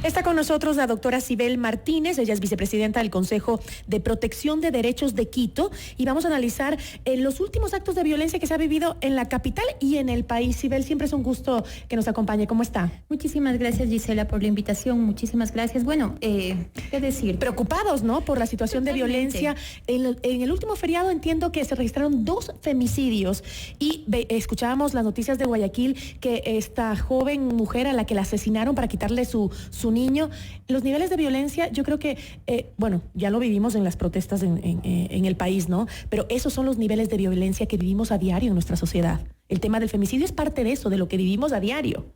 Está con nosotros la doctora Sibel Martínez, ella es vicepresidenta del Consejo de Protección de Derechos de Quito y vamos a analizar los últimos actos de violencia que se ha vivido en la capital y en el país. Sibel, siempre es un gusto que nos acompañe. ¿Cómo está? Muchísimas gracias, Gisela, por la invitación. Muchísimas gracias. Bueno, ¿qué decir? Preocupados, ¿no?, por la situación Totalmente. de violencia. En el último feriado entiendo que se registraron 2 femicidios y escuchábamos las noticias de Guayaquil que esta joven mujer a la que la asesinaron para quitarle su niño. Los niveles de violencia, yo creo que, bueno, ya lo vivimos en las protestas en el país, ¿no? Pero esos son los niveles de violencia que vivimos a diario en nuestra sociedad. El tema del femicidio es parte de eso, de lo que vivimos a diario.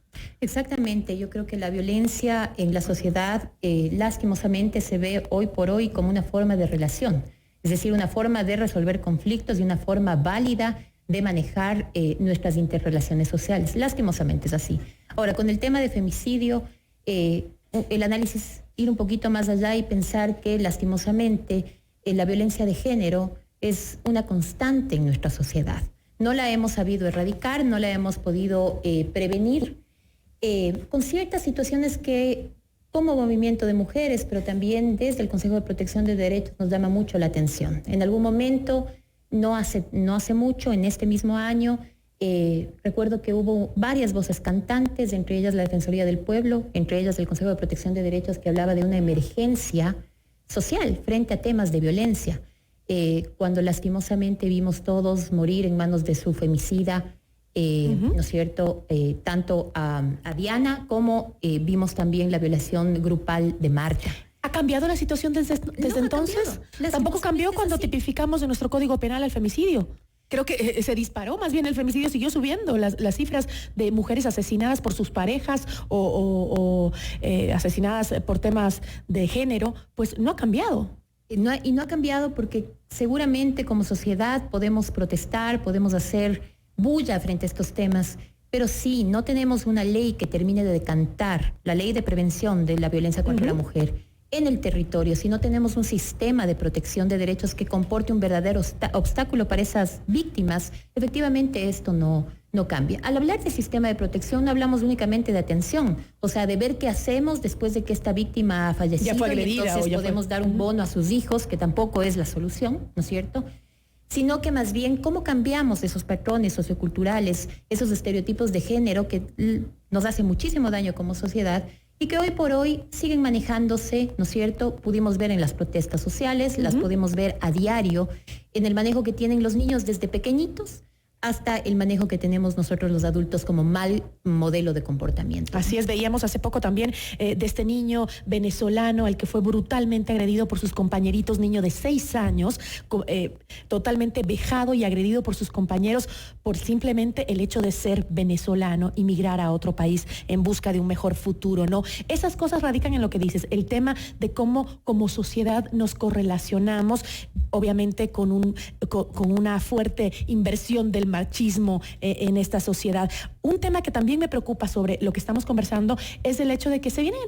Exactamente. Yo creo que la violencia en la sociedad, lastimosamente, se ve hoy por hoy como una forma de relación. Es decir, una forma de resolver conflictos y una forma válida de manejar nuestras interrelaciones sociales. Lastimosamente es así. Ahora, con el tema de femicidio, el análisis, ir un poquito más allá y pensar que lastimosamente la violencia de género es una constante en nuestra sociedad. No la hemos sabido erradicar, no la hemos podido prevenir con ciertas situaciones que como movimiento de mujeres, pero también desde el Consejo de Protección de Derechos nos llama mucho la atención. En algún momento, no hace mucho, en este mismo año, recuerdo que hubo varias voces cantantes, entre ellas la Defensoría del Pueblo, entre ellas el Consejo de Protección de Derechos, que hablaba de una emergencia social frente a temas de violencia. Cuando lastimosamente vimos todos morir en manos de su femicida, ¿no es cierto?, tanto a Diana como vimos también la violación grupal de Marta. ¿Ha cambiado la situación desde entonces? ¿Tampoco cambió cuando tipificamos en nuestro Código Penal el femicidio? Creo que se disparó, más bien el femicidio siguió subiendo. Las cifras de mujeres asesinadas por sus parejas o asesinadas por temas de género, pues no ha cambiado. Y no ha cambiado porque seguramente como sociedad podemos protestar, podemos hacer bulla frente a estos temas, pero sí, no tenemos una ley que termine de decantar la ley de prevención de la violencia contra la mujer en el territorio, si no tenemos un sistema de protección de derechos que comporte un verdadero obstáculo para esas víctimas, efectivamente esto no cambia. Al hablar de sistema de protección no hablamos únicamente de atención, o sea, de ver qué hacemos después de que esta víctima ha fallecido, ya fue agredida, y entonces podemos dar un bono a sus hijos, que tampoco es la solución, ¿no es cierto?, sino que más bien cómo cambiamos esos patrones socioculturales, esos estereotipos de género que nos hacen muchísimo daño como sociedad y que hoy por hoy siguen manejándose, ¿no es cierto? Pudimos ver en las protestas sociales, las podemos ver a diario, en el manejo que tienen los niños desde pequeñitos hasta el manejo que tenemos nosotros los adultos como mal modelo de comportamiento. Así es, veíamos hace poco también de este niño venezolano, el que fue brutalmente agredido por sus compañeritos, niño de 6 años, totalmente vejado y agredido por sus compañeros por simplemente el hecho de ser venezolano y migrar a otro país en busca de un mejor futuro, ¿no? Esas cosas radican en lo que dices, el tema de cómo como sociedad nos correlacionamos, obviamente con una fuerte inversión del machismo en esta sociedad. Un tema que también me preocupa sobre lo que estamos conversando es el hecho de que se vienen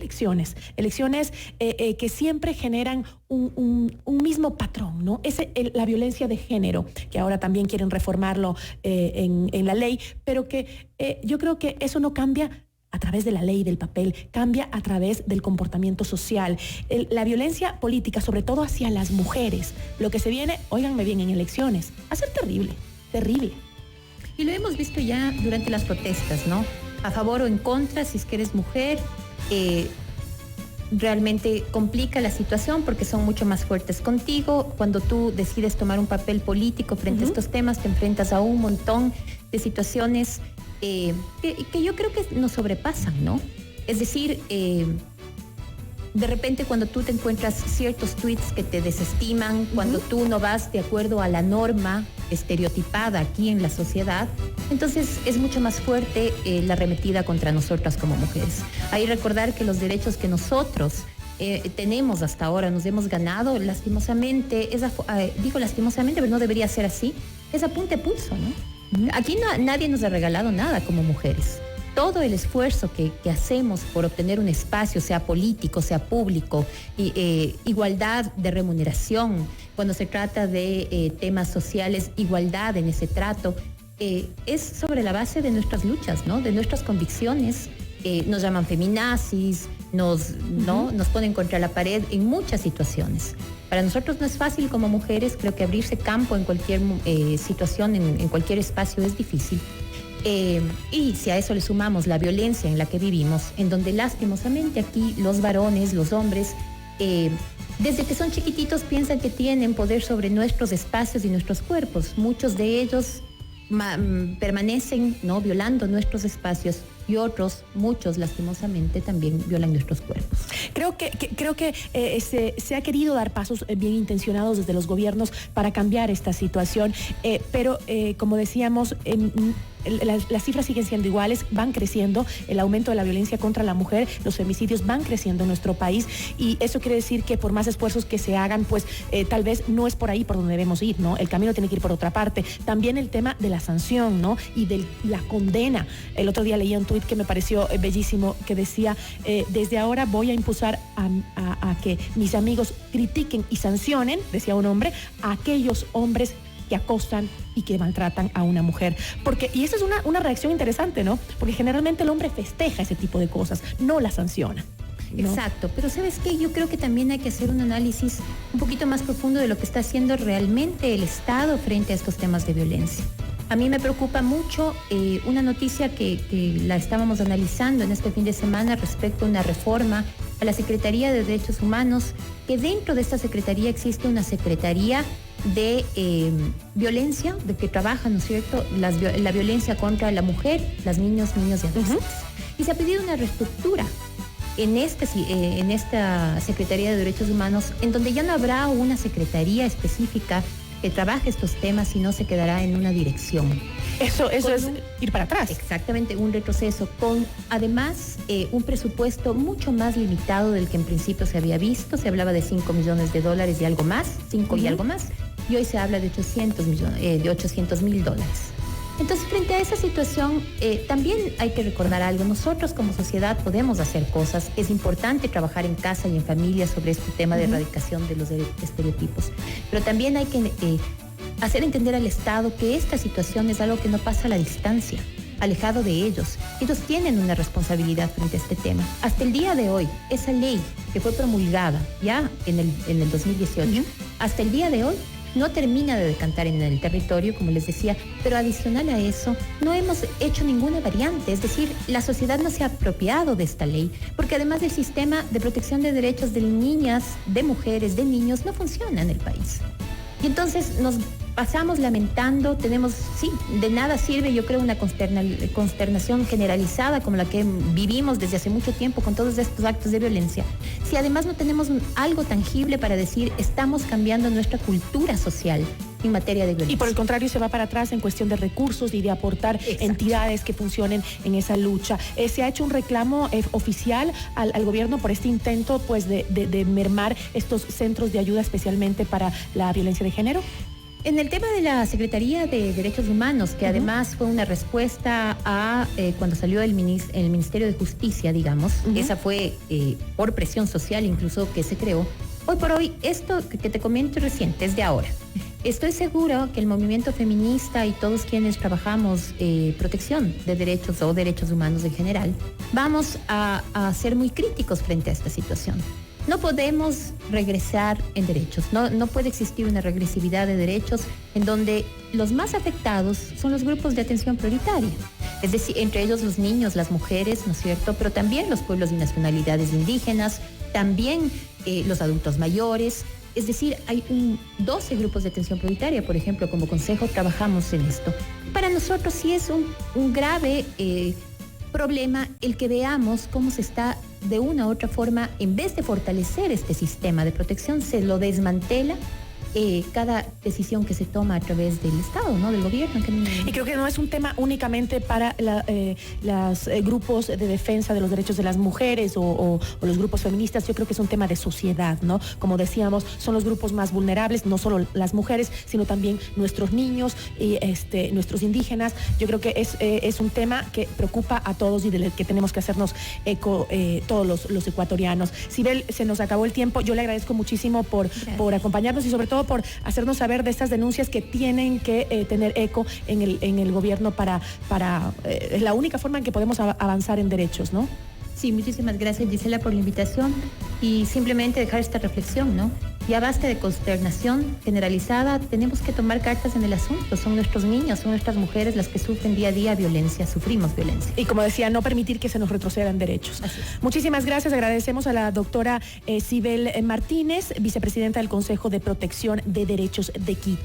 elecciones que siempre generan un mismo patrón, ¿no? La violencia de género, que ahora también quieren reformarlo en la ley, pero que yo creo que eso no cambia a través de la ley, del papel, cambia a través del comportamiento social. La violencia política, sobre todo hacia las mujeres, lo que se viene, óiganme bien, en elecciones, va a ser terrible, terrible. Y lo hemos visto ya durante las protestas, ¿no? A favor o en contra, si es que eres mujer, realmente complica la situación porque son mucho más fuertes contigo. Cuando tú decides tomar un papel político frente a estos temas, te enfrentas a un montón de situaciones que yo creo que nos sobrepasan, ¿no? Es decir, de repente cuando tú te encuentras ciertos tweets que te desestiman, cuando tú no vas de acuerdo a la norma estereotipada aquí en la sociedad, entonces es mucho más fuerte la arremetida contra nosotras como mujeres. Hay que recordar que los derechos que nosotros tenemos hasta ahora, nos hemos ganado, lastimosamente, digo lastimosamente, pero no debería ser así, es a punta de pulso, ¿no? Aquí nadie nos ha regalado nada como mujeres. Todo el esfuerzo que hacemos por obtener un espacio, sea político, sea público, igualdad de remuneración, cuando se trata de temas sociales, igualdad en ese trato, es sobre la base de nuestras luchas, ¿no? De nuestras convicciones, nos llaman feminazis, nos ponen contra la pared en muchas situaciones. Para nosotros no es fácil como mujeres, creo que abrirse campo en cualquier situación, en cualquier espacio es difícil. Y si a eso le sumamos la violencia en la que vivimos, en donde lastimosamente aquí los varones, los hombres, desde que son chiquititos piensan que tienen poder sobre nuestros espacios y nuestros cuerpos. Muchos de ellos permanecen violando nuestros espacios y otros, muchos lastimosamente, también violan nuestros cuerpos. Creo que se ha querido dar pasos bien intencionados desde los gobiernos para cambiar esta situación, pero como decíamos, las cifras siguen siendo iguales, van creciendo, el aumento de la violencia contra la mujer, los femicidios van creciendo en nuestro país, y eso quiere decir que por más esfuerzos que se hagan, pues tal vez no es por ahí por donde debemos ir, ¿no? El camino tiene que ir por otra parte. También el tema de la sanción, ¿no? Y de la condena. El otro día leía un tuit que me pareció bellísimo, que decía, desde ahora voy a impulsar a que mis amigos critiquen y sancionen, decía un hombre, a aquellos hombres que acosan y que maltratan a una mujer. Y esa es una reacción interesante, ¿no? Porque generalmente el hombre festeja ese tipo de cosas, no la sanciona, ¿no? Exacto, pero ¿sabes qué? Yo creo que también hay que hacer un análisis un poquito más profundo de lo que está haciendo realmente el Estado frente a estos temas de violencia. A mí me preocupa mucho una noticia que la estábamos analizando en este fin de semana respecto a una reforma a la Secretaría de Derechos Humanos, que dentro de esta Secretaría existe una Secretaría de violencia, de que trabaja, ¿no es cierto?, la violencia contra la mujer, las niños y adolescentes. Y se ha pedido una reestructura en esta Secretaría de Derechos Humanos, en donde ya no habrá una secretaría específica que trabaje estos temas, sino se quedará en una dirección. Eso es ir para atrás. Exactamente, un retroceso, con además un presupuesto mucho más limitado del que en principio se había visto. Se hablaba de $5 millones y algo más, 5 y algo más, y hoy se habla de $800,000. Entonces, frente a esa situación, también hay que recordar algo. Nosotros como sociedad podemos hacer cosas. Es importante trabajar en casa y en familia sobre este tema de erradicación de los estereotipos. Pero también hay que hacer entender al Estado que esta situación es algo que no pasa a la distancia, alejado de ellos. Ellos tienen una responsabilidad frente a este tema. Hasta el día de hoy, esa ley que fue promulgada ya en el 2018, hasta el día de hoy, no termina de decantar en el territorio, como les decía, pero adicional a eso, no hemos hecho ninguna variante, es decir, la sociedad no se ha apropiado de esta ley, porque además el sistema de protección de derechos de niñas, de mujeres, de niños, no funciona en el país. Y entonces nos pasamos lamentando, de nada sirve, yo creo, una consternación generalizada como la que vivimos desde hace mucho tiempo con todos estos actos de violencia, si además no tenemos algo tangible para decir estamos cambiando nuestra cultura social en materia de violencia. Y por el contrario se va para atrás en cuestión de recursos y de aportar entidades que funcionen en esa lucha. Se ha hecho un reclamo oficial al gobierno por este intento, pues, de mermar estos centros de ayuda especialmente para la violencia de género. En el tema de la Secretaría de Derechos Humanos, que además fue una respuesta a cuando salió el Ministerio de Justicia, digamos, esa fue por presión social incluso que se creó. Hoy por hoy, esto que te comento reciente es de ahora. Estoy seguro que el movimiento feminista y todos quienes trabajamos protección de derechos o derechos humanos en general, vamos a ser muy críticos frente a esta situación. No podemos regresar en derechos, no puede existir una regresividad de derechos en donde los más afectados son los grupos de atención prioritaria, es decir, entre ellos los niños, las mujeres, ¿no es cierto?, pero también los pueblos y nacionalidades indígenas, también los adultos mayores. Es decir, hay 12 grupos de atención prioritaria, por ejemplo, como consejo trabajamos en esto. Para nosotros sí es un grave problema el que veamos cómo se está de una u otra forma, en vez de fortalecer este sistema de protección, se lo desmantela cada decisión que se toma a través del Estado, ¿no?, del gobierno. Y creo que no es un tema únicamente para los grupos de defensa de los derechos de las mujeres o los grupos feministas. Yo creo que es un tema de sociedad, ¿no? Como decíamos, son los grupos más vulnerables, no solo las mujeres, sino también nuestros niños y nuestros indígenas. Yo creo que es un tema que preocupa a todos y del que tenemos que hacernos eco todos los ecuatorianos. Sibel, se nos acabó el tiempo. Yo le agradezco muchísimo por acompañarnos y sobre todo por hacernos saber de estas denuncias que tienen que tener eco en el gobierno es la única forma en que podemos avanzar en derechos, ¿no? Sí, muchísimas gracias, Gisela, por la invitación y simplemente dejar esta reflexión, ¿no? Ya basta de consternación generalizada, tenemos que tomar cartas en el asunto. Son nuestros niños, son nuestras mujeres las que sufren día a día violencia, sufrimos violencia. Y como decía, no permitir que se nos retrocedan derechos. Muchísimas gracias, agradecemos a la doctora Sibel Martínez, vicepresidenta del Consejo de Protección de Derechos de Quito.